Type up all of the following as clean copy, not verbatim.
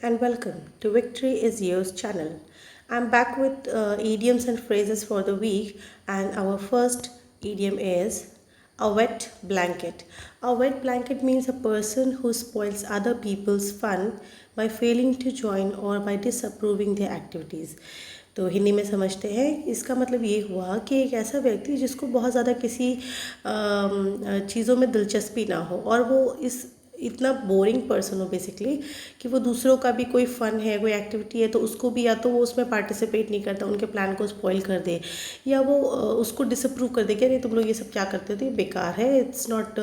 and welcome to Victory is Yours channel. I'm back with idioms and phrases for the week, and our first idiom is a wet blanket. A wet blanket means a person who spoils other people's fun by failing to join or by disapproving their activities. तो हिंदी में समझते हैं, इसका मतलब ये हुआ कि एक ऐसा व्यक्ति जिसको बहुत ज़्यादा किसी चीज़ों में दिलचस्पी ना हो और वो इतना बोरिंग पर्सन हो बेसिकली कि वो दूसरों का भी कोई फ़न है, कोई एक्टिविटी है तो उसको भी या तो वो उसमें पार्टिसिपेट नहीं करता, उनके प्लान को स्पॉइल कर दे या वो उसको डिसअप्रूव कर दे कि नहीं तुम लोग ये सब क्या करते हो, तो ये बेकार है, इट्स नॉट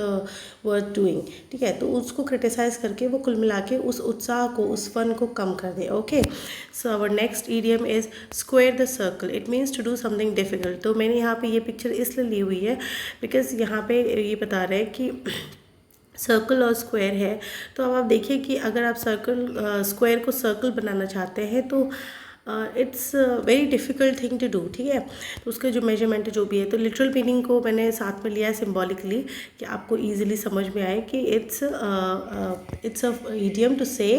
वर्थ डूइंग। ठीक है, तो उसको क्रिटिसाइज़ करके वो कुल मिला के उस उत्साह को, उस फन को कम कर दे। Okay, so our next idiom is square the circle. It means to do something difficult. तो मैंने यहाँ पे ये पिक्चर इसलिए ली हुई है बिकॉज यहाँ पे ये बता रहे हैं कि सर्कल और स्क्वायर है। तो अब आप देखिए कि अगर आप स्क्वायर को सर्कल बनाना चाहते हैं तो it's very difficult thing to do. ठीक है, तो उसके जो मेजरमेंट जो भी है, तो लिटरल मीनिंग को मैंने साथ में लिया है सिम्बॉलिकली कि आपको ईजिली समझ में आए कि it's a idiom to say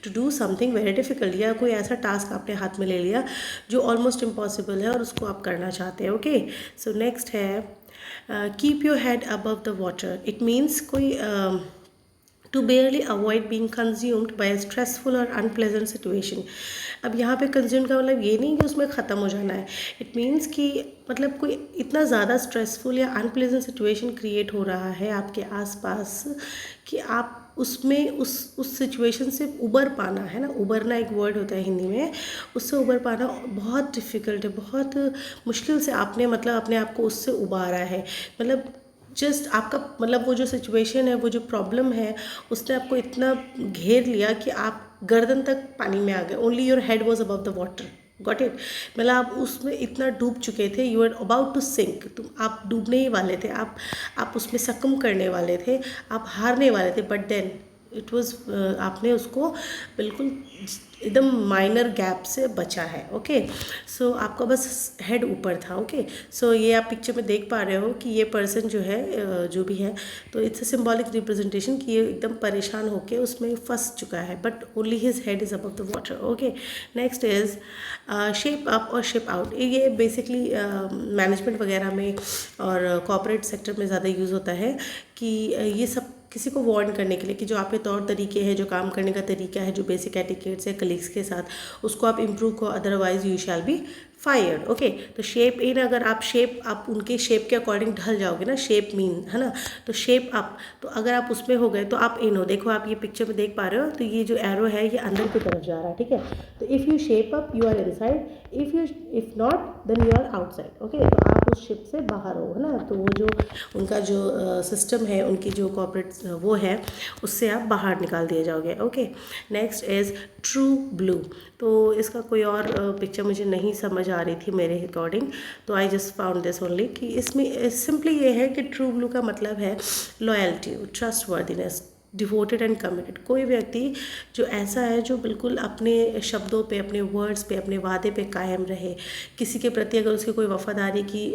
to do something very difficult, या कोई ऐसा टास्क आपने हाथ में ले लिया जो ऑलमोस्ट इम्पॉसिबल है और उसको आप करना चाहते हैं। ओके, सो नेक्स्ट है keep your head above the water. It means कोई to barely avoid being consumed by a stressful or unpleasant situation। अब यहाँ पे कंज्यूम का मतलब ये नहीं कि उसमें ख़त्म हो जाना है, इट मीन्स कि मतलब कोई इतना ज़्यादा स्ट्रेसफुल या अनप्लेजेंट सिचुएशन क्रिएट हो रहा है आपके आसपास कि आप उसमें उस सिचुएशन से उबर पाना है ना, उबरना एक वर्ड होता है हिंदी में, उससे उबर पाना बहुत डिफ़िकल्ट है, बहुत मुश्किल से आपने मतलब अपने आप को उससे उबारा है। मतलब जस्ट आपका मतलब वो जो सिचुएशन है, वो जो प्रॉब्लम है, उसने आपको इतना घेर लिया कि आप गर्दन तक पानी में आ गए। Only your head was above the water, got it. मतलब आप उसमें इतना डूब चुके थे, you are about to sink, आप डूबने ही वाले थे, आप उसमें सकम करने वाले थे, आप हारने वाले थे, बट देन इट वॉज आपने उसको बिल्कुल एकदम माइनर गैप से बचा है। ओके, सो आपका बस हेड ऊपर था। ओके, सो ये आप पिक्चर में देख पा रहे हो कि ये पर्सन जो है जो भी है, तो इट्स अ सिम्बॉलिक रिप्रेजेंटेशन कि ये एकदम परेशान होके उसमें फंस चुका है, but only his head is above the water. Okay, next is shape up और शिप आउट। ये बेसिकली मैनेजमेंट वगैरह में और कॉर्पोरेट सेक्टर में ज़्यादा यूज़ होता है कि ये सब किसी को वार्न करने के लिए कि जो आपके तौर तरीके हैं, जो काम करने का तरीका है, जो बेसिक एटिकेट्स है कलीग्स के साथ, उसको आप इम्प्रूव करो, otherwise you shall be fired. Okay, तो शेप इन, अगर आप उनके शेप के अकॉर्डिंग ढल जाओगे ना, शेप मीन है ना, तो शेप अप, तो अगर आप उसमें हो गए तो आप इन हो। देखो आप ये पिक्चर में देख पा रहे हो, तो ये जो एरो है ये अंदर की तरफ जा रहा है। ठीक है, तो if you shape up you are inside, if not then you are outside. Okay, तो आप उस शिप से बाहर हो, है ना, तो वो जो उनका जो सिस्टम है, उनकी जो कॉर्पोरेट वो है, उससे आप बाहर निकाल दिए जाओगे। Okay, next is true blue. तो इसका कोई और पिक्चर मुझे नहीं समझ आ रही थी मेरे अकॉर्डिंग, तो I just found this only कि इसमें सिंपली ये है कि ट्रू ब्लू का मतलब है loyalty, trust worthiness, devoted and committed. कोई व्यक्ति जो ऐसा है जो बिल्कुल अपने शब्दों पे, अपने वर्ड्स पे, अपने वादे पे कायम रहे, किसी के प्रति अगर उसकी कोई वफादारी की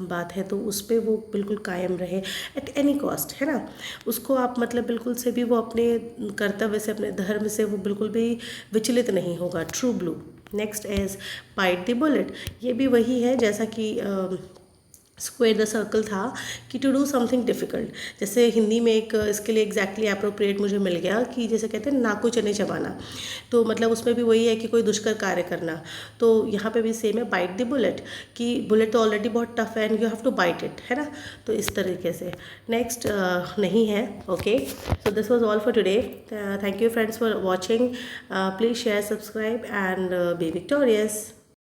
बात है तो उस पर वो बिल्कुल कायम रहे एट एनी कॉस्ट, है ना, उसको आप मतलब बिल्कुल से भी वो अपने कर्तव्य से, अपने धर्म से वो बिल्कुल भी विचलित नहीं होगा। True blue. Next is bite the bullet. ये भी वही है जैसा कि स्क्वायर द सर्कल था कि टू डू समथिंग डिफ़िकल्ट। जैसे हिंदी में एक इसके लिए एग्जैक्टली अप्रोप्रिएट मुझे मिल गया कि जैसे कहते हैं नाको चने चबाना, तो मतलब उसमें भी वही है कि कोई दुष्कर कार्य करना। तो यहाँ पे भी सेम है बाइट द बुलेट, कि बुलेट तो ऑलरेडी बहुत टफ है and you have to bite it, है ना, तो इस तरीके से। नेक्स्ट नहीं है। Okay, so this was all for today. Thank you friends for watching. Please share, subscribe and be victorious.